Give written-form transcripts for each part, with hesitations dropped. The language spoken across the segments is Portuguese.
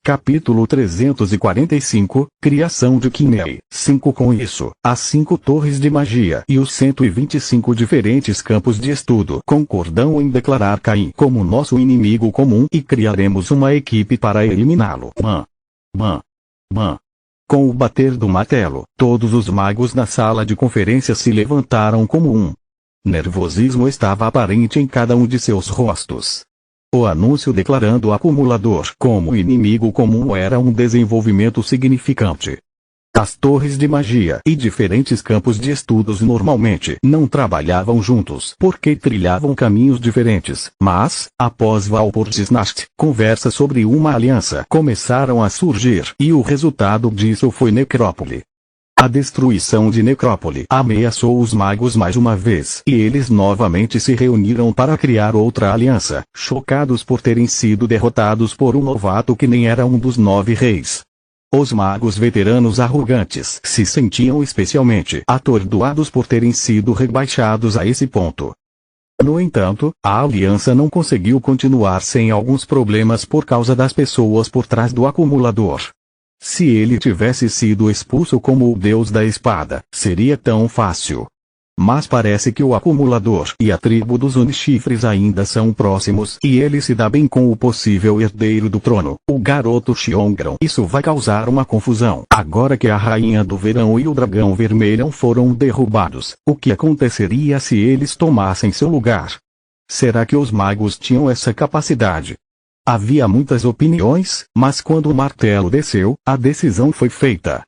Capítulo 345, Criação de Kinei. 5 Com isso, as 5 torres de magia e os 125 diferentes campos de estudo concordam em declarar Caim como nosso inimigo comum e criaremos uma equipe para eliminá-lo. Com o bater do martelo, todos os magos na sala de conferência se levantaram como um. Nervosismo estava aparente em cada um de seus rostos. O anúncio declarando o acumulador como inimigo comum era um desenvolvimento significante. As torres de magia e diferentes campos de estudos normalmente não trabalhavam juntos porque trilhavam caminhos diferentes, mas, após Valpurgisnacht, conversas sobre uma aliança começaram a surgir e o resultado disso foi Necrópole. A destruição de Necrópole ameaçou os magos mais uma vez e eles novamente se reuniram para criar outra aliança, chocados por terem sido derrotados por um novato que nem era um dos 9 reis. Os magos veteranos arrogantes se sentiam especialmente atordoados por terem sido rebaixados a esse ponto. No entanto, a aliança não conseguiu continuar sem alguns problemas por causa das pessoas por trás do acumulador. Se ele tivesse sido expulso como o deus da espada, seria tão fácil. Mas parece que o acumulador e a tribo dos Unichifres ainda são próximos e ele se dá bem com o possível herdeiro do trono, o garoto Xiongran. Isso vai causar uma confusão. Agora que a rainha do verão e o dragão vermelho foram derrubados, o que aconteceria se eles tomassem seu lugar? Será que os magos tinham essa capacidade? Havia muitas opiniões, mas quando o martelo desceu, a decisão foi feita.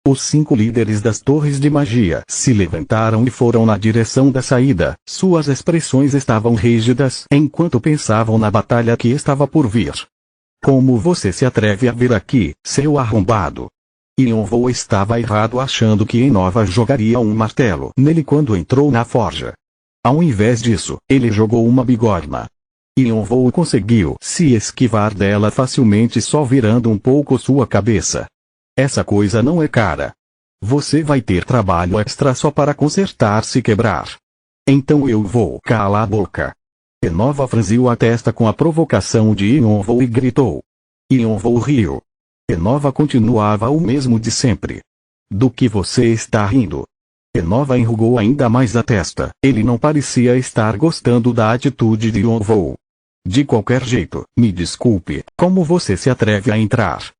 Os 5 líderes das torres de magia se levantaram e foram na direção da saída. Suas expressões estavam rígidas enquanto pensavam na batalha que estava por vir. Como você se atreve a vir aqui, seu arrombado? Yonvou estava errado achando que Enova jogaria um martelo nele quando entrou na forja. Ao invés disso, ele jogou uma bigorna. Yonvou conseguiu se esquivar dela facilmente só virando um pouco sua cabeça. Essa coisa não é cara. Você vai ter trabalho extra só para consertar se quebrar. Então eu vou calar a boca. Enova franziu a testa com a provocação de Yonvou e gritou. Yonvou riu. Enova continuava o mesmo de sempre. Do que você está rindo? Enova enrugou ainda mais a testa. Ele não parecia estar gostando da atitude de Yonvou. De qualquer jeito, me desculpe, como você se atreve a entrar?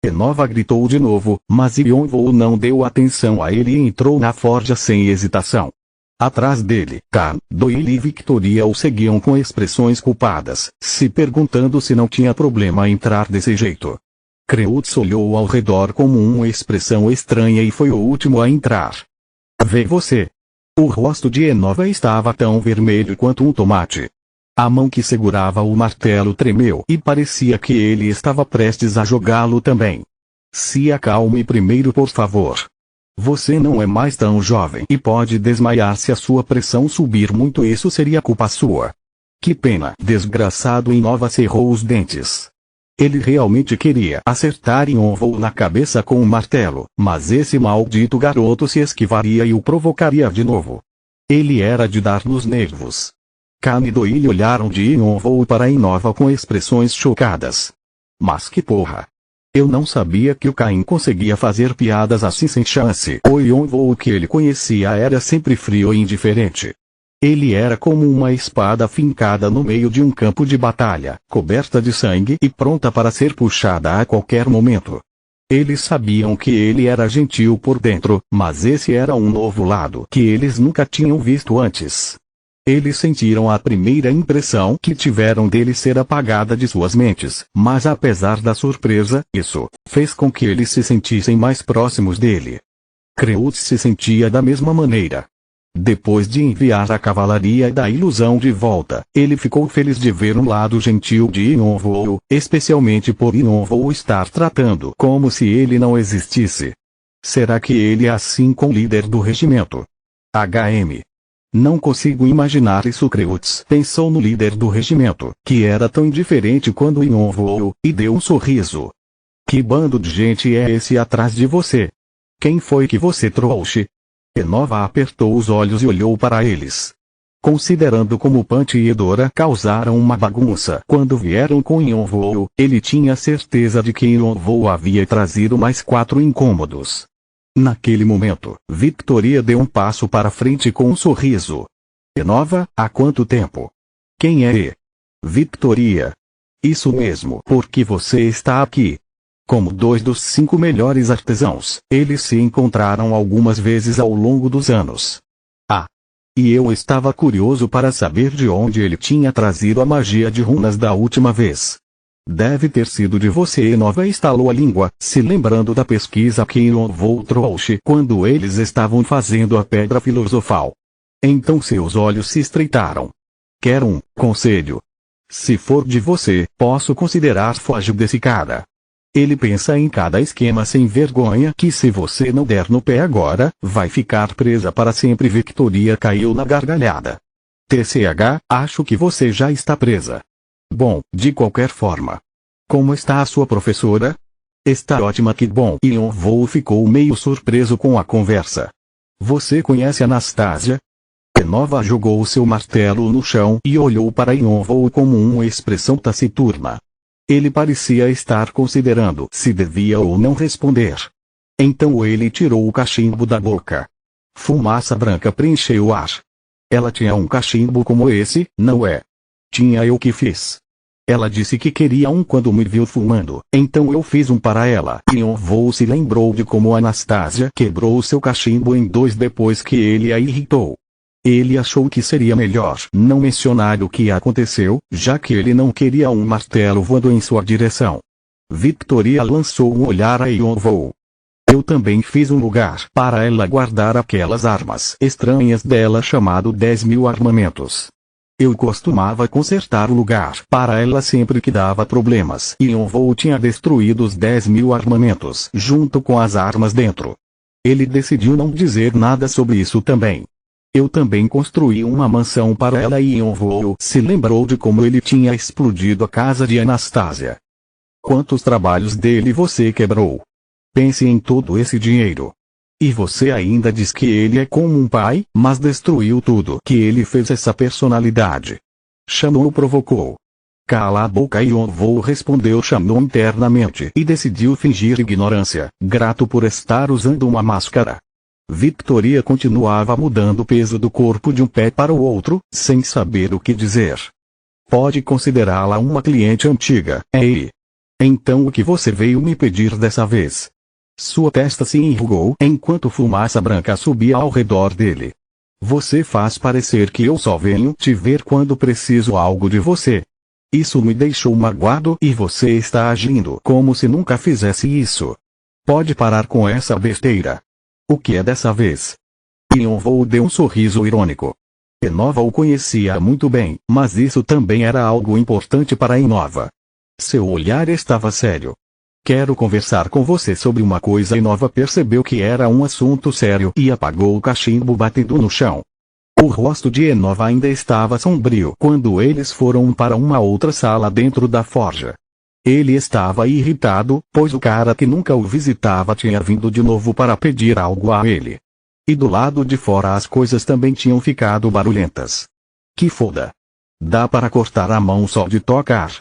Enova gritou de novo, mas Yonvou não deu atenção a ele e entrou na forja sem hesitação. Atrás dele, Khan, Doyle e Victoria o seguiam com expressões culpadas, se perguntando se não tinha problema entrar desse jeito. Kreutz olhou ao redor com uma expressão estranha e foi o último a entrar. Vê você. O rosto de Enova estava tão vermelho quanto um tomate. A mão que segurava o martelo tremeu e parecia que ele estava prestes a jogá-lo também. Se acalme primeiro, por favor. Você não é mais tão jovem e pode desmaiar se a sua pressão subir muito. Isso seria culpa sua. Que pena. Desgraçado. Enova cerrou os dentes. Ele realmente queria acertar Yonvou na cabeça com o martelo, mas esse maldito garoto se esquivaria e o provocaria de novo. Ele era de dar nos nervos. Khan e Doyle olharam de Yonvou para Enova com expressões chocadas. Mas que porra! Eu não sabia que o Caim conseguia fazer piadas assim sem chance. O Yonvou que ele conhecia era sempre frio e indiferente. Ele era como uma espada fincada no meio de um campo de batalha, coberta de sangue e pronta para ser puxada a qualquer momento. Eles sabiam que ele era gentil por dentro, mas esse era um novo lado que eles nunca tinham visto antes. Eles sentiram a primeira impressão que tiveram dele ser apagada de suas mentes, mas apesar da surpresa, isso fez com que eles se sentissem mais próximos dele. Kreutz se sentia da mesma maneira. Depois de enviar a cavalaria da ilusão de volta, ele ficou feliz de ver um lado gentil de Yonvou, especialmente por Yonvou estar tratando como se ele não existisse. Será que ele é assim com o líder do regimento? HM. Não consigo imaginar isso. Kreutz pensou no líder do regimento, que era tão indiferente quando Yonvou, e deu um sorriso. Que bando de gente é esse atrás de você? Quem foi que você trouxe? Enova apertou os olhos e olhou para eles. Considerando como Punch e Edora causaram uma bagunça quando vieram com Yonvou, ele tinha certeza de que Yonvou havia trazido mais 4 incômodos. Naquele momento, Victoria deu um passo para frente com um sorriso. Enova, há quanto tempo? Quem é E? Victoria. Isso mesmo, porque você está aqui. Como 2 dos 5 melhores artesãos, eles se encontraram algumas vezes ao longo dos anos. E eu estava curioso para saber de onde ele tinha trazido a magia de runas da última vez. Deve ter sido de você. Enova estalou a língua, se lembrando da pesquisa que Yonvou trouxe quando eles estavam fazendo a pedra filosofal. Então seus olhos se estreitaram. Quer um conselho? Se for de você, posso considerar fugir desse cara. Ele pensa em cada esquema sem vergonha que se você não der no pé agora, vai ficar presa para sempre. Victoria caiu na gargalhada. TCH, acho que você já está presa. Bom, de qualquer forma. Como está a sua professora? Está ótima, que bom. Yonvou ficou meio surpreso com a conversa. Você conhece Anastasia? Enova jogou seu martelo no chão e olhou para Yonvou com uma expressão taciturna. Ele parecia estar considerando se devia ou não responder. Então ele tirou o cachimbo da boca. Fumaça branca preencheu o ar. Ela tinha um cachimbo como esse, não é? Tinha, eu que fiz. Ela disse que queria um quando me viu fumando, então eu fiz um para ela. Yonvou se lembrou de como Anastasia quebrou seu cachimbo em 2 depois que ele a irritou. Ele achou que seria melhor não mencionar o que aconteceu, já que ele não queria um martelo voando em sua direção. Victoria lançou um olhar a Yonvou. Eu também fiz um lugar para ela guardar aquelas armas estranhas dela chamado 10.000 armamentos. Eu costumava consertar o lugar para ela sempre que dava problemas. Yonvou tinha destruído os 10.000 armamentos junto com as armas dentro. Ele decidiu não dizer nada sobre isso também. Eu também construí uma mansão para ela e Yonvou se lembrou de como ele tinha explodido a casa de Anastasia. Quantos trabalhos dele você quebrou? Pense em todo esse dinheiro. E você ainda diz que ele é como um pai, mas destruiu tudo que ele fez. Essa personalidade. Shannon o provocou. Cala a boca. Yonvou respondeu Shannon internamente e decidiu fingir ignorância, grato por estar usando uma máscara. Victoria continuava mudando o peso do corpo de um pé para o outro, sem saber o que dizer. Pode considerá-la uma cliente antiga, é? Então o que você veio me pedir dessa vez? Sua testa se enrugou enquanto fumaça branca subia ao redor dele. Você faz parecer que eu só venho te ver quando preciso algo de você. Isso me deixou magoado e você está agindo como se nunca fizesse isso. Pode parar com essa besteira. O que é dessa vez? Yonvou deu um sorriso irônico. Enova o conhecia muito bem, mas isso também era algo importante para Enova. Seu olhar estava sério. Quero conversar com você sobre uma coisa. Enova percebeu que era um assunto sério e apagou o cachimbo batendo no chão. O rosto de Enova ainda estava sombrio quando eles foram para uma outra sala dentro da forja. Ele estava irritado, pois o cara que nunca o visitava tinha vindo de novo para pedir algo a ele. E do lado de fora as coisas também tinham ficado barulhentas. Que foda! Dá para cortar a mão só de tocar.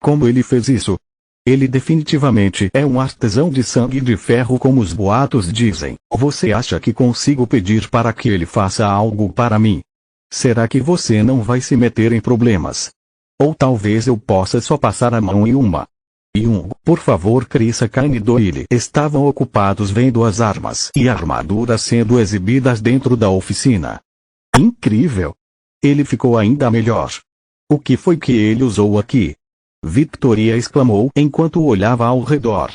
Como ele fez isso? Ele definitivamente é um artesão de sangue de ferro, como os boatos dizem. Você acha que consigo pedir para que ele faça algo para mim? Será que você não vai se meter em problemas? Ou talvez eu possa só passar a mão em uma. Por favor, Chris Kane e Doyle estavam ocupados vendo as armas e armaduras sendo exibidas dentro da oficina. Incrível! Ele ficou ainda melhor. O que foi que ele usou aqui? Victoria exclamou enquanto olhava ao redor.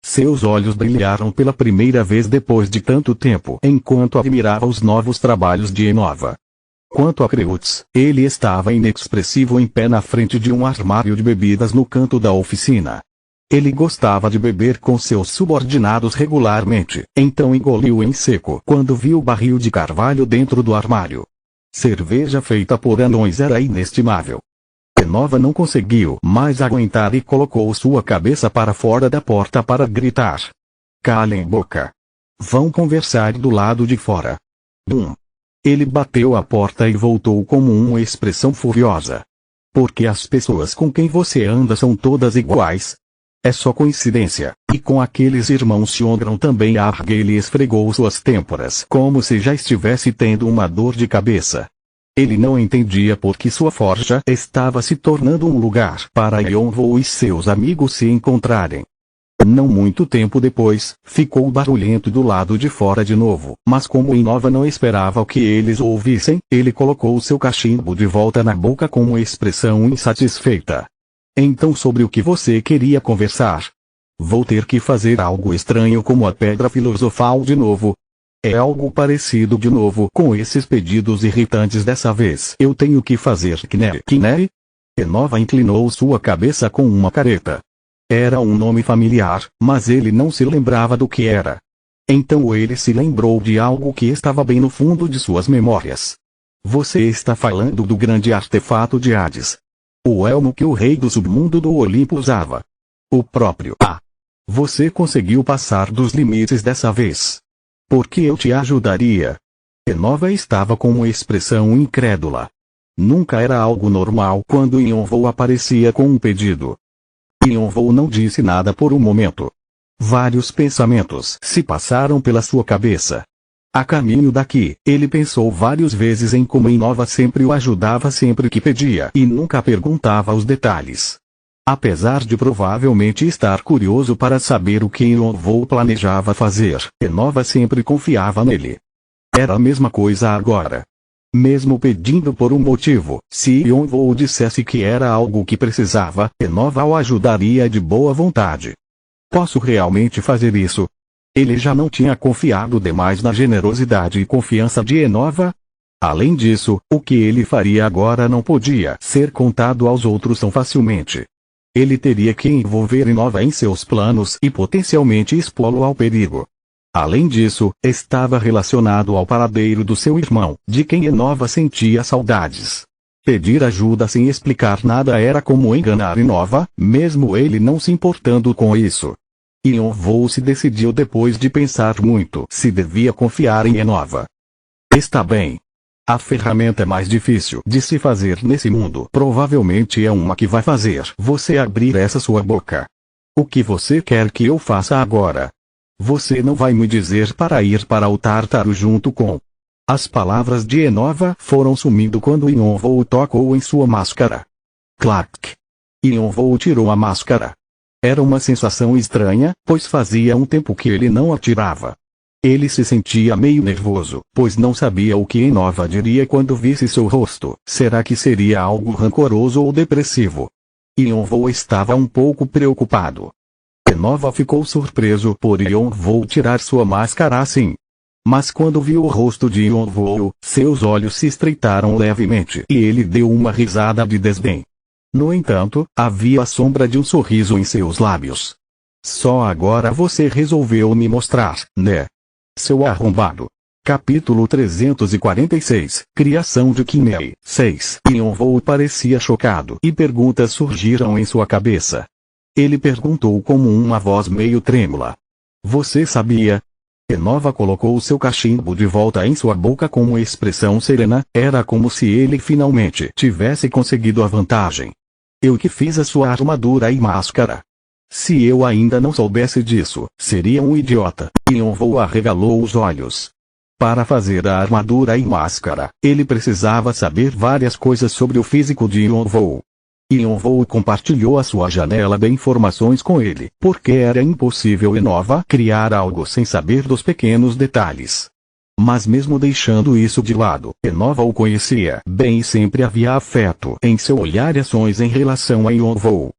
Seus olhos brilharam pela primeira vez depois de tanto tempo enquanto admirava os novos trabalhos de Enova. Quanto a Kreutz, ele estava inexpressivo em pé na frente de um armário de bebidas no canto da oficina. Ele gostava de beber com seus subordinados regularmente, então engoliu em seco quando viu o barril de carvalho dentro do armário. Cerveja feita por anões era inestimável. Enova não conseguiu mais aguentar e colocou sua cabeça para fora da porta para gritar. Calem boca. Vão conversar do lado de fora. Ele bateu a porta e voltou com uma expressão furiosa. Porque as pessoas com quem você anda são todas iguais? É só coincidência. E com aqueles irmãos Xiongran também. Ele esfregou suas têmporas como se já estivesse tendo uma dor de cabeça. Ele não entendia por que sua forja estava se tornando um lugar para Yonvou e seus amigos se encontrarem. Não muito tempo depois, ficou barulhento do lado de fora de novo, mas como Inova não esperava o que eles ouvissem, ele colocou seu cachimbo de volta na boca com uma expressão insatisfeita. Então sobre o que você queria conversar? Vou ter que fazer algo estranho como a pedra filosofal de novo. É algo parecido de novo com esses pedidos irritantes dessa vez. Eu tenho que fazer Kineri? Inova inclinou sua cabeça com uma careta. Era um nome familiar, mas ele não se lembrava do que era. Então ele se lembrou de algo que estava bem no fundo de suas memórias. Você está falando do grande artefato de Hades. O elmo que o rei do submundo do Olimpo usava. O próprio. Você conseguiu passar dos limites dessa vez. Porque eu te ajudaria. Inova estava com uma expressão incrédula. Nunca era algo normal quando Yonvou aparecia com um pedido. Yonvou não disse nada por um momento. Vários pensamentos se passaram pela sua cabeça. A caminho daqui, ele pensou várias vezes em como Inova sempre o ajudava sempre que pedia e nunca perguntava os detalhes. Apesar de provavelmente estar curioso para saber o que Yonvou planejava fazer, Inova sempre confiava nele. Era a mesma coisa agora. Mesmo pedindo por um motivo, se Yonvou dissesse que era algo que precisava, Inova o ajudaria de boa vontade. Posso realmente fazer isso? Ele já não tinha confiado demais na generosidade e confiança de Inova? Além disso, o que ele faria agora não podia ser contado aos outros tão facilmente. Ele teria que envolver Inova em seus planos e potencialmente expô-lo ao perigo. Além disso, estava relacionado ao paradeiro do seu irmão, de quem Inova sentia saudades. Pedir ajuda sem explicar nada era como enganar Inova, mesmo ele não se importando com isso. Yonvou se decidiu depois de pensar muito se devia confiar em Inova. Está bem. A ferramenta mais difícil de se fazer nesse mundo provavelmente é uma que vai fazer você abrir essa sua boca. O que você quer que eu faça agora? Você não vai me dizer para ir para o Tártaro junto com... As palavras de Inova foram sumindo quando Yonvou tocou em sua máscara. Clac! Yonvou tirou a máscara. Era uma sensação estranha, pois fazia um tempo que ele não atirava. Ele se sentia meio nervoso, pois não sabia o que Inova diria quando visse seu rosto. Será que seria algo rancoroso ou depressivo? Yonvou estava um pouco preocupado. Inova ficou surpreso por Yonvou tirar sua máscara assim. Mas quando viu o rosto de Yonvou, seus olhos se estreitaram levemente e ele deu uma risada de desdém. No entanto, havia a sombra de um sorriso em seus lábios. Só agora você resolveu me mostrar, né? Seu arrombado. Capítulo 346, Criação de Kinei. 6. Yonvou parecia chocado e perguntas surgiram em sua cabeça. Ele perguntou com uma voz meio trêmula. Você sabia? Inova colocou seu cachimbo de volta em sua boca com uma expressão serena, era como se ele finalmente tivesse conseguido a vantagem. Eu que fiz a sua armadura e máscara. Se eu ainda não soubesse disso, seria um idiota. Yonvou arregalou os olhos. Para fazer a armadura e máscara, ele precisava saber várias coisas sobre o físico de Yonvou. Yonvou compartilhou a sua janela de informações com ele, porque era impossível Inova criar algo sem saber dos pequenos detalhes. Mas mesmo deixando isso de lado, Inova o conhecia bem e sempre havia afeto em seu olhar e ações em relação a Yonvou.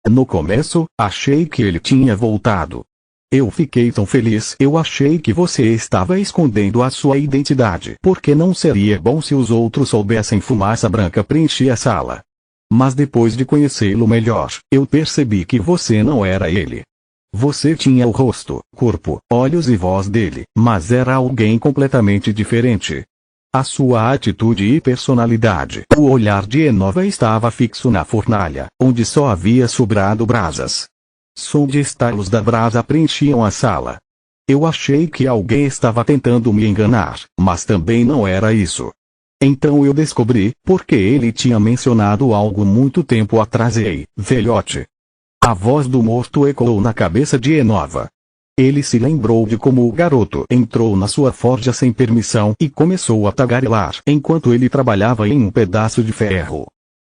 No começo, achei que ele tinha voltado. Eu fiquei tão feliz. Eu achei que você estava escondendo a sua identidade, porque não seria bom se os outros soubessem. Fumaça branca preenchia a sala. Mas depois de conhecê-lo melhor, eu percebi que você não era ele. Você tinha o rosto, corpo, olhos e voz dele, mas era alguém completamente diferente. A sua atitude e personalidade. O olhar de Inova estava fixo na fornalha, onde só havia sobrado brasas. Som de estalos da brasa preenchiam a sala. Eu achei que alguém estava tentando me enganar, mas também não era isso. Então eu descobri, porque ele tinha mencionado algo muito tempo atrás. Ei, velhote. A voz do morto ecoou na cabeça de Enova. Ele se lembrou de como o garoto entrou na sua forja sem permissão e começou a tagarelar enquanto ele trabalhava em um pedaço de ferro.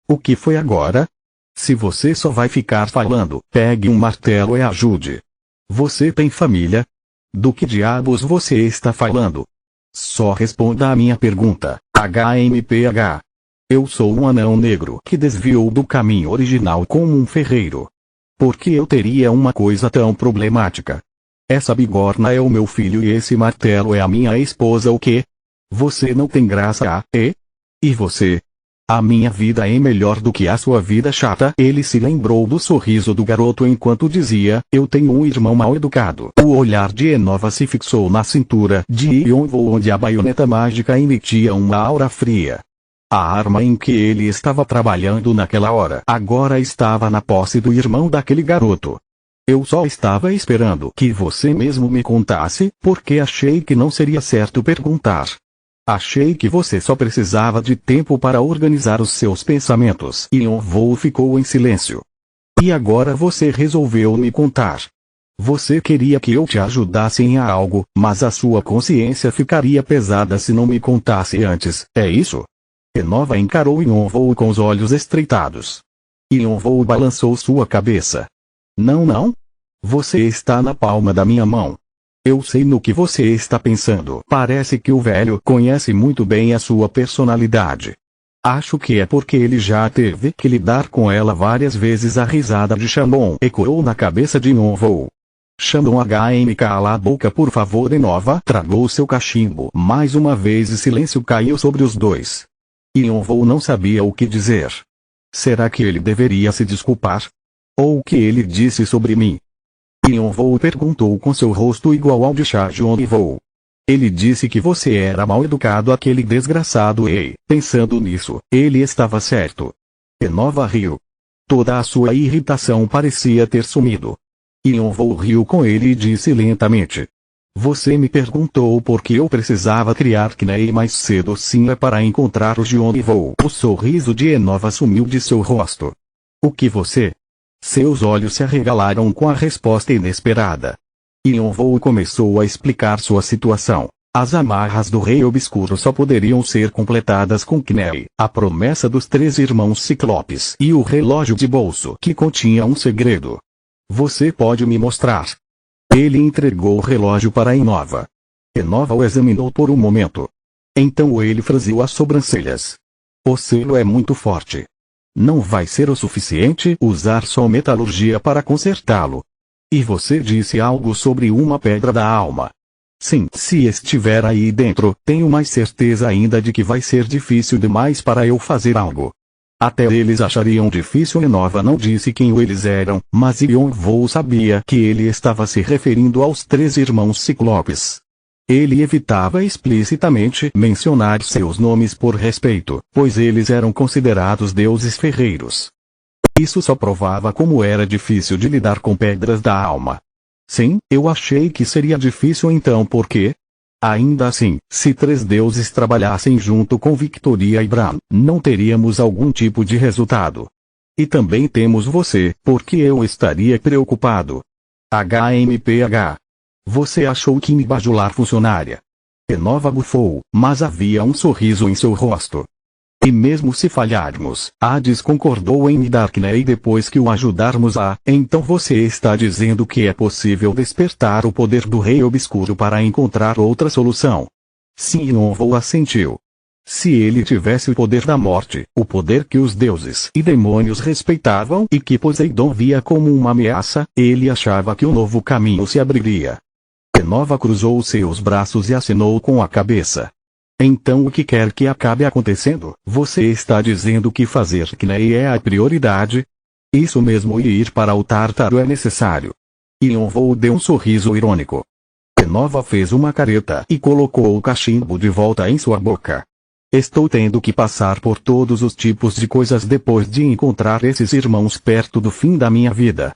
O que foi agora? Se você só vai ficar falando, pegue um martelo e ajude. Você tem família? Do que diabos você está falando? Só responda a minha pergunta, HMPH. Eu sou um anão negro que desviou do caminho original como um ferreiro. Por que eu teria uma coisa tão problemática? Essa bigorna é o meu filho e esse martelo é a minha esposa. O quê? Você não tem graça, E você? A minha vida é melhor do que a sua vida chata. Ele se lembrou do sorriso do garoto enquanto dizia, eu tenho um irmão mal educado. O olhar de Enova se fixou na cintura de Yonvo, onde a baioneta mágica emitia uma aura fria. A arma em que ele estava trabalhando naquela hora agora estava na posse do irmão daquele garoto. Eu só estava esperando que você mesmo me contasse, porque achei que não seria certo perguntar. Achei que você só precisava de tempo para organizar os seus pensamentos. E Yonvo ficou em silêncio. E agora você resolveu me contar. Você queria que eu te ajudasse em algo, mas a sua consciência ficaria pesada se não me contasse antes, é isso? Enova encarou Yonvo com os olhos estreitados. Yonvo balançou sua cabeça. Não. Você está na palma da minha mão. Eu sei no que você está pensando. Parece que o velho conhece muito bem a sua personalidade. Acho que é porque ele já teve que lidar com ela várias vezes. A risada de Shandong ecoou na cabeça de Yonvo. Shandong cala a boca por favor. Enova tragou seu cachimbo mais uma vez e silêncio caiu sobre os dois. Yonvo não sabia o que dizer. Será que ele deveria se desculpar? Ou o que ele disse sobre mim? Yonvo perguntou com seu rosto igual ao de Shajong. Ele disse que você era mal educado, aquele desgraçado. Pensando nisso, ele estava certo. Enova riu. Toda a sua irritação parecia ter sumido. Yonvo riu com ele e disse lentamente. Você me perguntou por que eu precisava criar Knei mais cedo. Sim, é para encontrar o Yonvo. O sorriso de Enova sumiu de seu rosto. O que você? Seus olhos se arregalaram com a resposta inesperada. Yonvo começou a explicar sua situação. As amarras do Rei Obscuro só poderiam ser completadas com Knei, a promessa dos 3 irmãos Ciclopes e o relógio de bolso que continha um segredo. Você pode me mostrar? Ele entregou o relógio para Enova. Enova o examinou por um momento. Então ele franziu as sobrancelhas. O selo é muito forte. Não vai ser o suficiente usar só metalurgia para consertá-lo. E você disse algo sobre uma pedra da alma. Sim, se estiver aí dentro, tenho mais certeza ainda de que vai ser difícil demais para eu fazer algo. Até eles achariam difícil. Enova não disse quem eles eram, mas Yonvo sabia que ele estava se referindo aos 3 irmãos Ciclopes. Ele evitava explicitamente mencionar seus nomes por respeito, pois eles eram considerados deuses ferreiros. Isso só provava como era difícil de lidar com pedras da alma. Sim, eu achei que seria difícil então porque... Ainda assim, se 3 deuses trabalhassem junto com Victoria e Bran, não teríamos algum tipo de resultado. E também temos você, porque eu estaria preocupado. HMPH. Você achou que me bajular funcionária? Enova bufou, mas havia um sorriso em seu rosto. E mesmo se falharmos, Hades concordou em me dar Knei depois que o ajudarmos a... Então você está dizendo que é possível despertar o poder do Rei Obscuro para encontrar outra solução? Sim, Yonvo assentiu. Se ele tivesse o poder da morte, o poder que os deuses e demônios respeitavam e que Poseidon via como uma ameaça, ele achava que um novo caminho se abriria. Enova cruzou seus braços e acenou com a cabeça. Então o que quer que acabe acontecendo? Você está dizendo que fazer Knei é a prioridade? Isso mesmo, e ir para o Tártaro é necessário. Yonvo deu um sorriso irônico. Enova fez uma careta e colocou o cachimbo de volta em sua boca. Estou tendo que passar por todos os tipos de coisas depois de encontrar esses irmãos perto do fim da minha vida.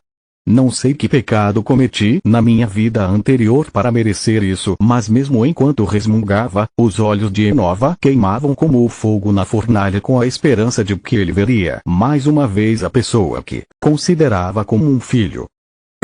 Não sei que pecado cometi na minha vida anterior para merecer isso, mas mesmo enquanto resmungava, os olhos de Enova queimavam como o fogo na fornalha com a esperança de que ele veria mais uma vez a pessoa que considerava como um filho.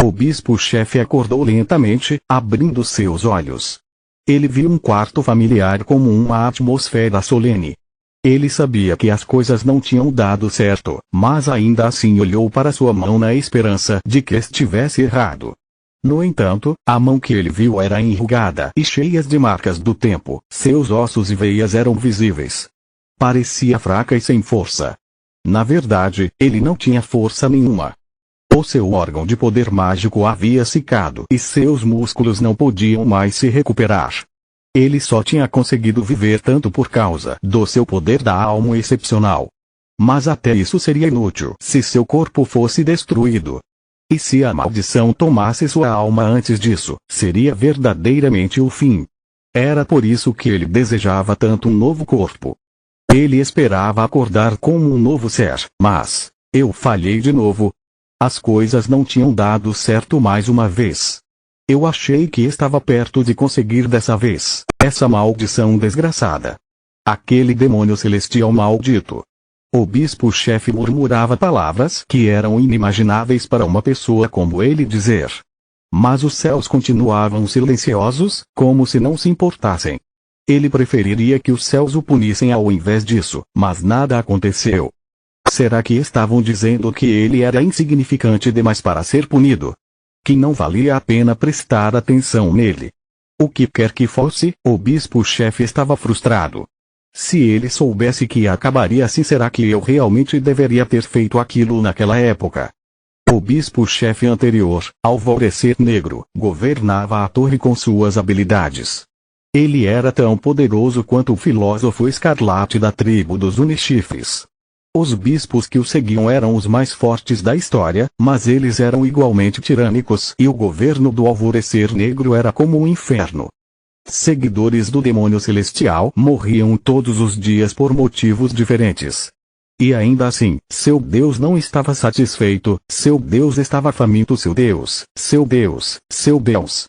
O bispo-chefe acordou lentamente, abrindo seus olhos. Ele viu um quarto familiar como uma atmosfera solene. Ele sabia que as coisas não tinham dado certo, mas ainda assim olhou para sua mão na esperança de que estivesse errado. No entanto, a mão que ele viu era enrugada e cheia de marcas do tempo, seus ossos e veias eram visíveis. Parecia fraca e sem força. Na verdade, ele não tinha força nenhuma. O seu órgão de poder mágico havia secado e seus músculos não podiam mais se recuperar. Ele só tinha conseguido viver tanto por causa do seu poder da alma excepcional. Mas até isso seria inútil se seu corpo fosse destruído. E se a maldição tomasse sua alma antes disso, seria verdadeiramente o fim. Era por isso que ele desejava tanto um novo corpo. Ele esperava acordar como um novo ser, mas eu falhei de novo. As coisas não tinham dado certo mais uma vez. Eu achei que estava perto de conseguir dessa vez, essa maldição desgraçada. Aquele demônio celestial maldito. O bispo-chefe murmurava palavras que eram inimagináveis para uma pessoa como ele dizer. Mas os céus continuavam silenciosos, como se não se importassem. Ele preferiria que os céus o punissem ao invés disso, mas nada aconteceu. Será que estavam dizendo que ele era insignificante demais para ser punido? Que não valia a pena prestar atenção nele? O que quer que fosse, o bispo-chefe estava frustrado. Se ele soubesse que acabaria assim, será que eu realmente deveria ter feito aquilo naquela época? O bispo-chefe anterior, Alvorecer Negro, governava a torre com suas habilidades. Ele era tão poderoso quanto o filósofo escarlate da tribo dos Unichifres. Os bispos que o seguiam eram os mais fortes da história, mas eles eram igualmente tirânicos e o governo do Alvorecer Negro era como um inferno. Seguidores do demônio celestial morriam todos os dias por motivos diferentes. E ainda assim, seu Deus não estava satisfeito, seu Deus estava faminto, seu Deus, seu Deus, seu Deus.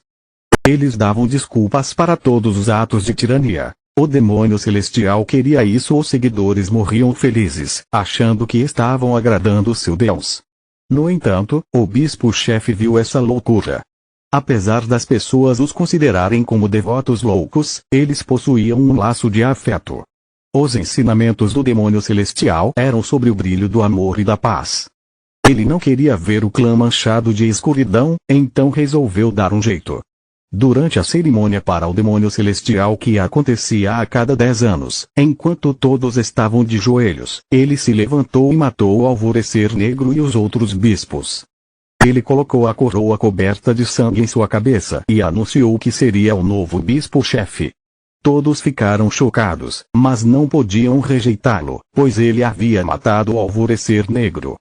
Eles davam desculpas para todos os atos de tirania. O demônio celestial queria isso, os seguidores morriam felizes, achando que estavam agradando seu Deus. No entanto, o bispo-chefe viu essa loucura. Apesar das pessoas os considerarem como devotos loucos, eles possuíam um laço de afeto. Os ensinamentos do demônio celestial eram sobre o brilho do amor e da paz. Ele não queria ver o clã manchado de escuridão, então resolveu dar um jeito. Durante a cerimônia para o demônio celestial que acontecia a cada 10 anos, enquanto todos estavam de joelhos, ele se levantou e matou o Alvorecer Negro e os outros bispos. Ele colocou a coroa coberta de sangue em sua cabeça e anunciou que seria o novo bispo-chefe. Todos ficaram chocados, mas não podiam rejeitá-lo, pois ele havia matado o Alvorecer Negro.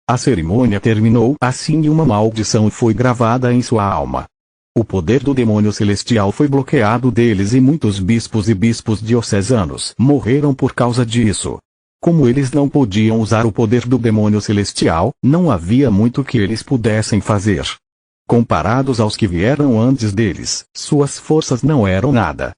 A cerimônia terminou assim e uma maldição foi gravada em sua alma. O poder do demônio celestial foi bloqueado deles e muitos bispos e bispos diocesanos morreram por causa disso. Como eles não podiam usar o poder do demônio celestial, não havia muito que eles pudessem fazer. Comparados aos que vieram antes deles, suas forças não eram nada.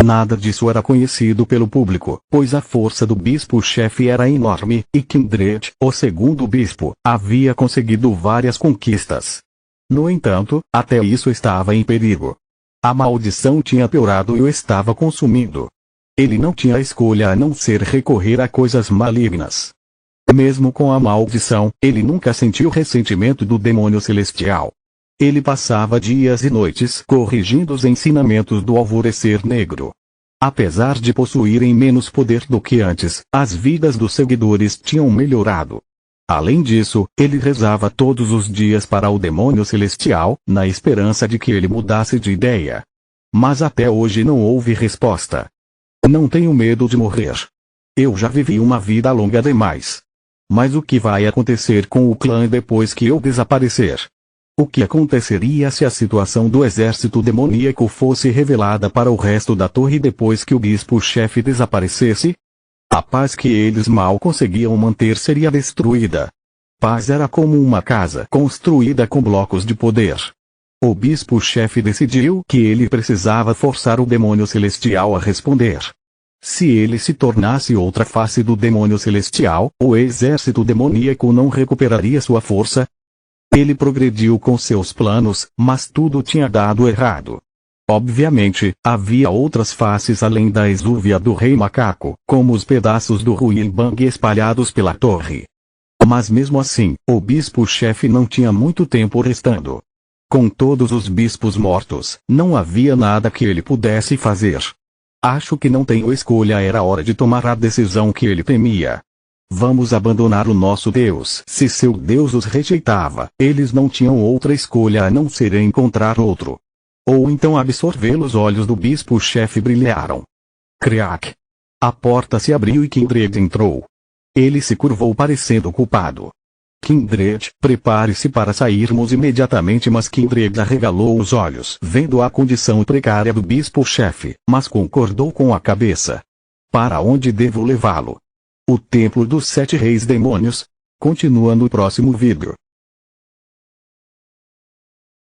Nada disso era conhecido pelo público, pois a força do bispo-chefe era enorme, e Kindred, o segundo bispo, havia conseguido várias conquistas. No entanto, até isso estava em perigo. A maldição tinha piorado e o estava consumindo. Ele não tinha escolha a não ser recorrer a coisas malignas. Mesmo com a maldição, ele nunca sentiu ressentimento do demônio celestial. Ele passava dias e noites corrigindo os ensinamentos do Alvorecer Negro. Apesar de possuírem menos poder do que antes, as vidas dos seguidores tinham melhorado. Além disso, ele rezava todos os dias para o demônio celestial, na esperança de que ele mudasse de ideia. Mas até hoje não houve resposta. Não tenho medo de morrer. Eu já vivi uma vida longa demais. Mas o que vai acontecer com o clã depois que eu desaparecer? O que aconteceria se a situação do exército demoníaco fosse revelada para o resto da torre depois que o bispo-chefe desaparecesse? A paz que eles mal conseguiam manter seria destruída. Paz era como uma casa construída com blocos de poder. O bispo-chefe decidiu que ele precisava forçar o demônio celestial a responder. Se ele se tornasse outra face do demônio celestial, o exército demoníaco não recuperaria sua força. Ele progrediu com seus planos, mas tudo tinha dado errado. Obviamente, havia outras faces além da exúvia do Rei Macaco, como os pedaços do Ruin Bang espalhados pela torre. Mas mesmo assim, o bispo-chefe não tinha muito tempo restando. Com todos os bispos mortos, não havia nada que ele pudesse fazer. Acho que não tenho escolha, era hora de tomar a decisão que ele temia. Vamos abandonar o nosso Deus. Se seu Deus os rejeitava, eles não tinham outra escolha a não ser encontrar outro. Ou então absorvê-los. Os olhos do bispo-chefe brilharam. Crack! A porta se abriu e Kindred entrou. Ele se curvou parecendo culpado. Kindred, prepare-se para sairmos imediatamente, mas Kindred arregalou os olhos, vendo a condição precária do bispo-chefe, mas concordou com a cabeça. Para onde devo levá-lo? O Templo dos Sete Reis Demônios? Continua no próximo vídeo.